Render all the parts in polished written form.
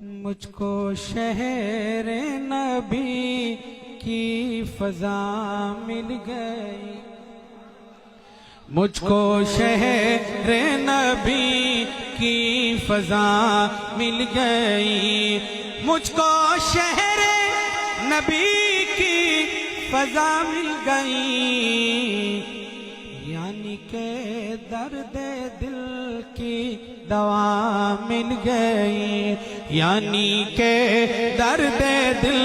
مجھ کو شہر نبی کی فضا مل گئی، مجھ کو شہر نبی کی فضا مل گئی، مجھ کو شہر نبی کی فضا مل گئی، یعنی کہ درد دل کی دوا مل گئی، یعنی کہ درد دل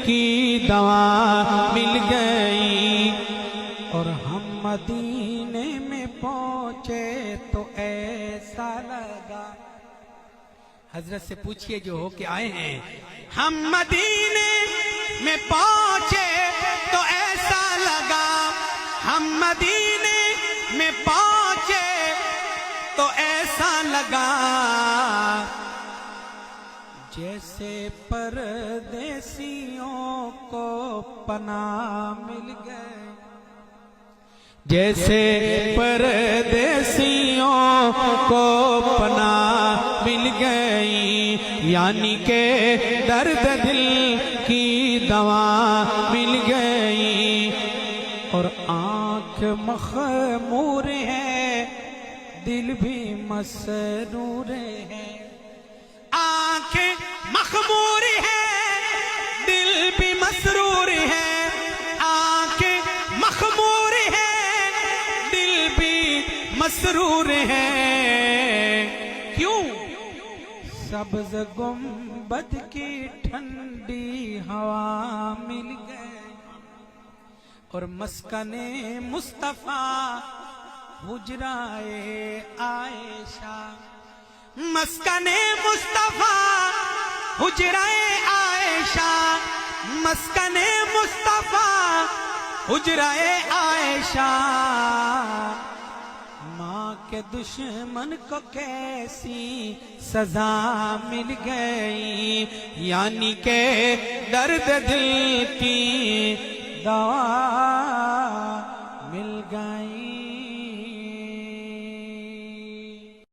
کی دوا مل گئی۔ اور ہم مدینے میں پہنچے تو ایسا لگا، حضرت سے پوچھئے جو ہو کے آئے ہیں، ہم مدینے میں پہنچے تو ایسا لگا، ہم مدینے میں پہنچے تو ایسا لگا، جیسے پردیسیوں کو پناہ مل گئے، جیسے پردیسیوں کو پناہ مل گئی، یعنی کہ درد دل کی دوا مل گئی۔ اور آنکھ مخمور ہے، دل بھی مسرور ہے، آنکھ مخمور ہے، دل بھی مسرور ہے، آنکھ مخمور ہے، دل بھی مسرور ہے، کیوں؟ سبز گنبد کی ٹھنڈی ہوا مل گئی، اور مسکن مصطفیٰ حجرائے عائشہ، مسکن مصطفیٰ حجرائے عائشہ، مسکن مصطفیٰ حجرائے عائشہ، ماں کے دشمن کو کیسی سزا مل گئی، یعنی کہ درد دل کی دوا